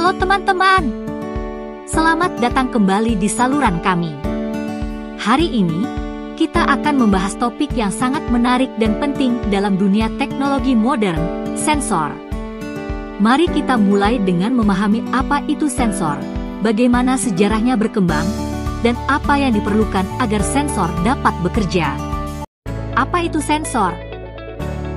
Halo teman-teman, selamat datang kembali di saluran kami. Hari ini, kita akan membahas topik yang sangat menarik dan penting dalam dunia teknologi modern, sensor. Mari kita mulai dengan memahami apa itu sensor, bagaimana sejarahnya berkembang, dan apa yang diperlukan agar sensor dapat bekerja. Apa itu sensor?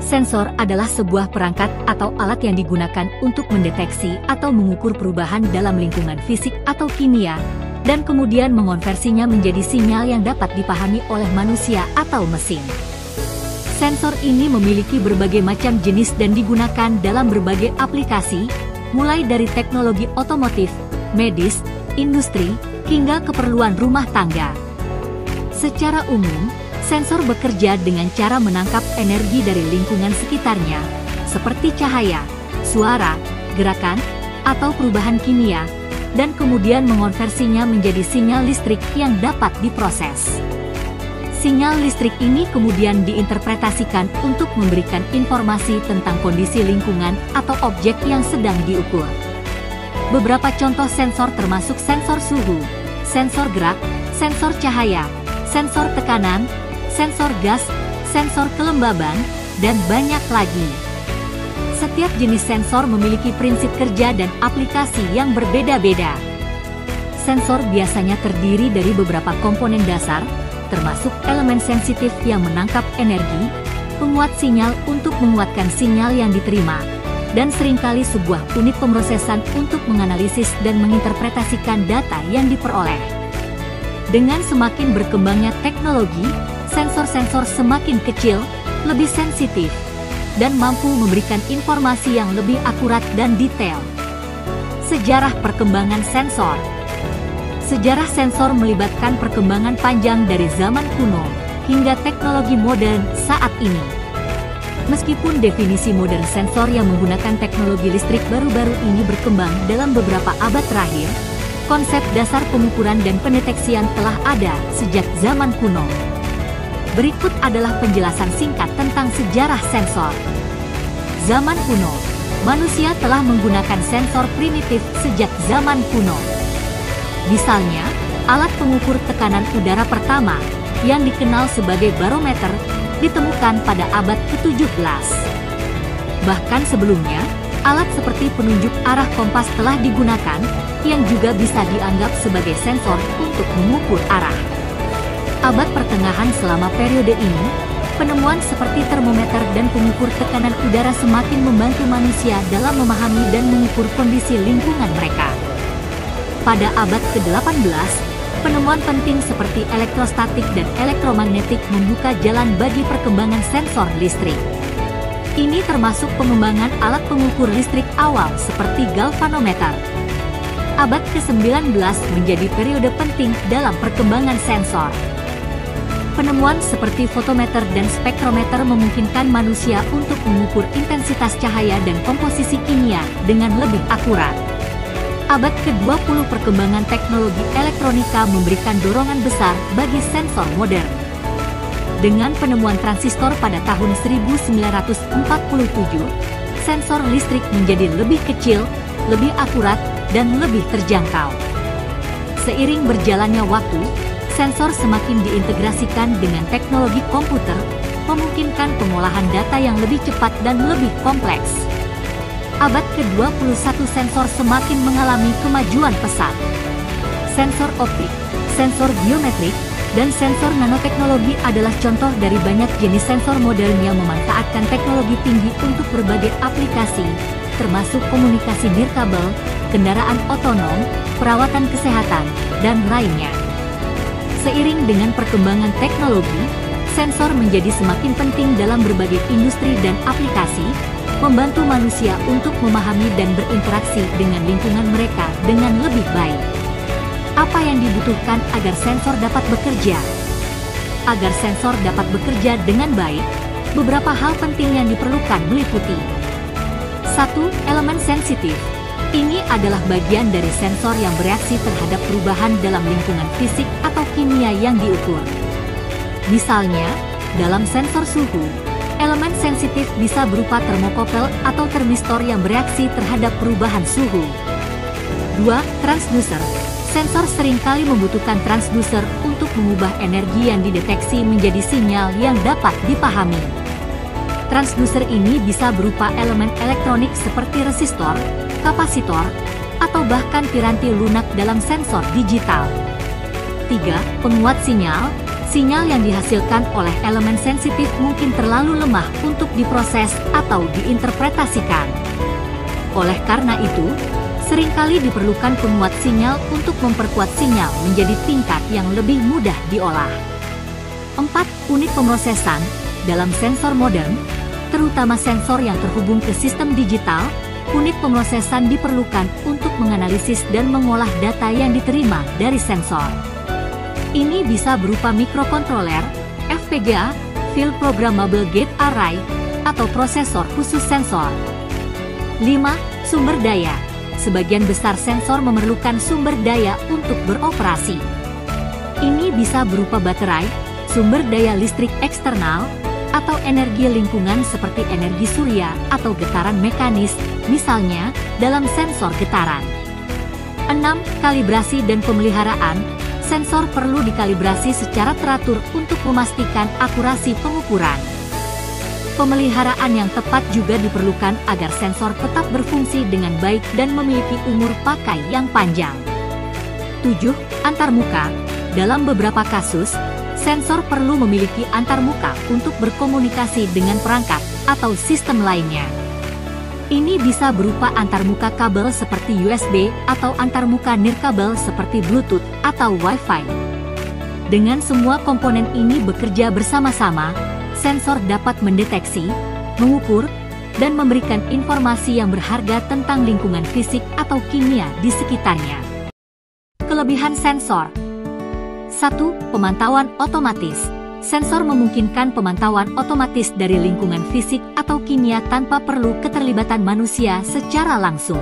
Sensor adalah sebuah perangkat atau alat yang digunakan untuk mendeteksi atau mengukur perubahan dalam lingkungan fisik atau kimia, dan kemudian mengonversinya menjadi sinyal yang dapat dipahami oleh manusia atau mesin. Sensor ini memiliki berbagai macam jenis dan digunakan dalam berbagai aplikasi, mulai dari teknologi otomotif, medis, industri, hingga keperluan rumah tangga. Secara umum, sensor bekerja dengan cara menangkap energi dari lingkungan sekitarnya, seperti cahaya, suara, gerakan, atau perubahan kimia, dan kemudian mengonversinya menjadi sinyal listrik yang dapat diproses. Sinyal listrik ini kemudian diinterpretasikan untuk memberikan informasi tentang kondisi lingkungan atau objek yang sedang diukur. Beberapa contoh sensor termasuk sensor suhu, sensor gerak, sensor cahaya, sensor tekanan, sensor gas, sensor kelembaban, dan banyak lagi. Setiap jenis sensor memiliki prinsip kerja dan aplikasi yang berbeda-beda. Sensor biasanya terdiri dari beberapa komponen dasar, termasuk elemen sensitif yang menangkap energi, penguat sinyal untuk menguatkan sinyal yang diterima, dan seringkali sebuah unit pemrosesan untuk menganalisis dan menginterpretasikan data yang diperoleh. Dengan semakin berkembangnya teknologi, sensor-sensor semakin kecil, lebih sensitif, dan mampu memberikan informasi yang lebih akurat dan detail. Sejarah perkembangan sensor. Sejarah sensor melibatkan perkembangan panjang dari zaman kuno hingga teknologi modern saat ini. Meskipun definisi modern sensor yang menggunakan teknologi listrik baru-baru ini berkembang dalam beberapa abad terakhir, konsep dasar pengukuran dan pendeteksian telah ada sejak zaman kuno. Berikut adalah penjelasan singkat tentang sejarah sensor. Zaman kuno, manusia telah menggunakan sensor primitif sejak zaman kuno. Misalnya, alat pengukur tekanan udara pertama, yang dikenal sebagai barometer, ditemukan pada abad ke-17. Bahkan sebelumnya, alat seperti penunjuk arah kompas telah digunakan, yang juga bisa dianggap sebagai sensor untuk mengukur arah. Abad pertengahan selama periode ini, penemuan seperti termometer dan pengukur tekanan udara semakin membantu manusia dalam memahami dan mengukur kondisi lingkungan mereka. Pada abad ke-18, penemuan penting seperti elektrostatik dan elektromagnetik membuka jalan bagi perkembangan sensor listrik. Ini termasuk pengembangan alat pengukur listrik awal seperti galvanometer. Abad ke-19 menjadi periode penting dalam perkembangan sensor. Penemuan seperti fotometer dan spektrometer memungkinkan manusia untuk mengukur intensitas cahaya dan komposisi kimia dengan lebih akurat. Abad ke-20 perkembangan teknologi elektronika memberikan dorongan besar bagi sensor modern. Dengan penemuan transistor pada tahun 1947, sensor listrik menjadi lebih kecil, lebih akurat, dan lebih terjangkau. Seiring berjalannya waktu, sensor semakin diintegrasikan dengan teknologi komputer, memungkinkan pengolahan data yang lebih cepat dan lebih kompleks. Abad ke-21 sensor semakin mengalami kemajuan pesat. Sensor optik, sensor biometrik, dan sensor nanoteknologi adalah contoh dari banyak jenis sensor modern yang memanfaatkan teknologi tinggi untuk berbagai aplikasi, termasuk komunikasi nirkabel, kendaraan otonom, perawatan kesehatan, dan lainnya. Seiring dengan perkembangan teknologi, sensor menjadi semakin penting dalam berbagai industri dan aplikasi, membantu manusia untuk memahami dan berinteraksi dengan lingkungan mereka dengan lebih baik. Apa yang dibutuhkan agar sensor dapat bekerja? Agar sensor dapat bekerja dengan baik, beberapa hal penting yang diperlukan meliputi: 1. Elemen sensitif. Ini adalah bagian dari sensor yang bereaksi terhadap perubahan dalam lingkungan fisik atau kimia yang diukur. Misalnya, dalam sensor suhu, elemen sensitif bisa berupa termokopel atau termistor yang bereaksi terhadap perubahan suhu. 2. Transducer. Sensor seringkali membutuhkan transducer untuk mengubah energi yang dideteksi menjadi sinyal yang dapat dipahami. Transducer ini bisa berupa elemen elektronik seperti resistor, kapasitor, atau bahkan piranti lunak dalam sensor digital. 3. Penguat sinyal. Sinyal yang dihasilkan oleh elemen sensitif mungkin terlalu lemah untuk diproses atau diinterpretasikan. Oleh karena itu, seringkali diperlukan penguat sinyal untuk memperkuat sinyal menjadi tingkat yang lebih mudah diolah. 4. Unit pemrosesan. Dalam sensor modern, terutama sensor yang terhubung ke sistem digital, unit pemrosesan diperlukan untuk menganalisis dan mengolah data yang diterima dari sensor. Ini bisa berupa mikrokontroler, FPGA, Field Programmable Gate Array, atau prosesor khusus sensor. 5. Sumber daya. Sebagian besar sensor memerlukan sumber daya untuk beroperasi. Ini bisa berupa baterai, sumber daya listrik eksternal, atau energi lingkungan seperti energi surya atau getaran mekanis, misalnya dalam sensor getaran. 6. Kalibrasi dan pemeliharaan. Sensor perlu dikalibrasi secara teratur untuk memastikan akurasi pengukuran. Pemeliharaan yang tepat juga diperlukan agar sensor tetap berfungsi dengan baik dan memiliki umur pakai yang panjang. 7. Antarmuka. Dalam beberapa kasus, sensor perlu memiliki antarmuka untuk berkomunikasi dengan perangkat atau sistem lainnya. Ini bisa berupa antarmuka kabel seperti USB atau antarmuka nirkabel seperti Bluetooth atau Wi-Fi. Dengan semua komponen ini bekerja bersama-sama, sensor dapat mendeteksi, mengukur, dan memberikan informasi yang berharga tentang lingkungan fisik atau kimia di sekitarnya. Kelebihan sensor. 1. Pemantauan otomatis. Sensor memungkinkan pemantauan otomatis dari lingkungan fisik atau kimia tanpa perlu keterlibatan manusia secara langsung.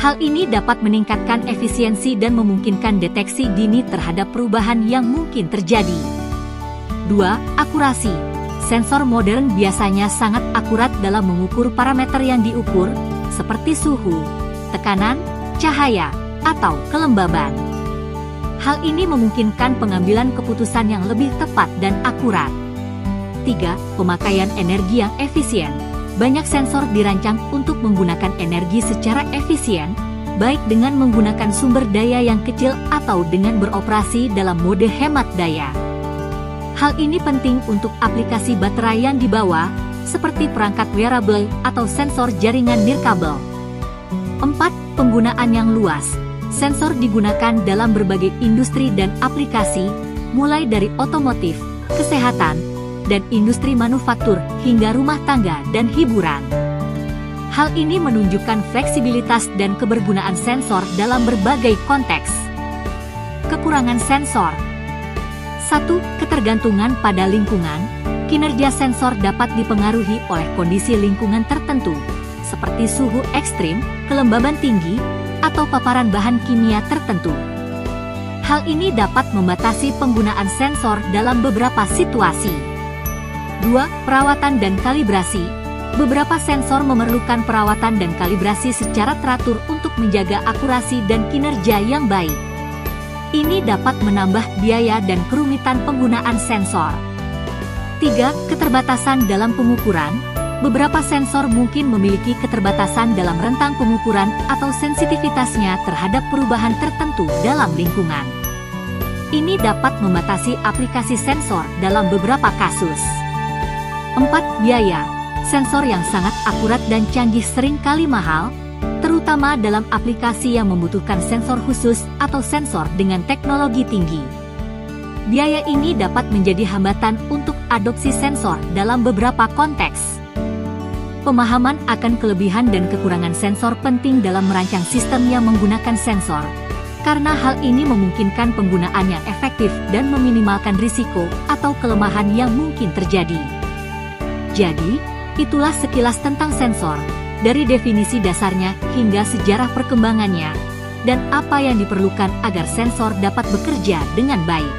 Hal ini dapat meningkatkan efisiensi dan memungkinkan deteksi dini terhadap perubahan yang mungkin terjadi. 2. Akurasi. Sensor modern biasanya sangat akurat dalam mengukur parameter yang diukur, seperti suhu, tekanan, cahaya, atau kelembaban. Hal ini memungkinkan pengambilan keputusan yang lebih tepat dan akurat. 3. Pemakaian energi yang efisien. Banyak sensor dirancang untuk menggunakan energi secara efisien, baik dengan menggunakan sumber daya yang kecil atau dengan beroperasi dalam mode hemat daya. Hal ini penting untuk aplikasi baterai yang dibawa, seperti perangkat wearable atau sensor jaringan nirkabel. 4. Penggunaan yang luas. Sensor digunakan dalam berbagai industri dan aplikasi, mulai dari otomotif, kesehatan, dan industri manufaktur hingga rumah tangga dan hiburan. Hal ini menunjukkan fleksibilitas dan kebergunaan sensor dalam berbagai konteks. Kekurangan sensor. 1. Ketergantungan pada lingkungan. Kinerja sensor dapat dipengaruhi oleh kondisi lingkungan tertentu, seperti suhu ekstrim, kelembaban tinggi, atau paparan bahan kimia tertentu. Hal ini dapat membatasi penggunaan sensor dalam beberapa situasi. 2. Perawatan dan kalibrasi. Beberapa sensor memerlukan perawatan dan kalibrasi secara teratur untuk menjaga akurasi dan kinerja yang baik. Ini dapat menambah biaya dan kerumitan penggunaan sensor. 3. Keterbatasan dalam pengukuran. Beberapa sensor mungkin memiliki keterbatasan dalam rentang pengukuran atau sensitivitasnya terhadap perubahan tertentu dalam lingkungan. Ini dapat membatasi aplikasi sensor dalam beberapa kasus. 4. Biaya. Sensor yang sangat akurat dan canggih seringkali mahal, terutama dalam aplikasi yang membutuhkan sensor khusus atau sensor dengan teknologi tinggi. Biaya ini dapat menjadi hambatan untuk adopsi sensor dalam beberapa konteks. Pemahaman akan kelebihan dan kekurangan sensor penting dalam merancang sistem yang menggunakan sensor, karena hal ini memungkinkan penggunaan yang efektif dan meminimalkan risiko atau kelemahan yang mungkin terjadi. Jadi, itulah sekilas tentang sensor, dari definisi dasarnya hingga sejarah perkembangannya, dan apa yang diperlukan agar sensor dapat bekerja dengan baik.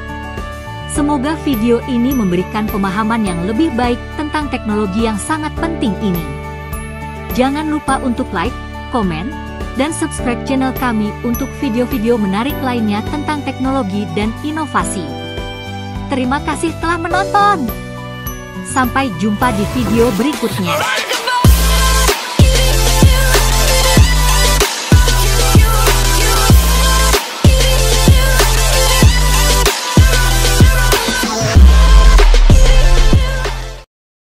Semoga video ini memberikan pemahaman yang lebih baik tentang teknologi yang sangat penting ini. Jangan lupa untuk like, komen, dan subscribe channel kami untuk video-video menarik lainnya tentang teknologi dan inovasi. Terima kasih telah menonton. Sampai jumpa di video berikutnya.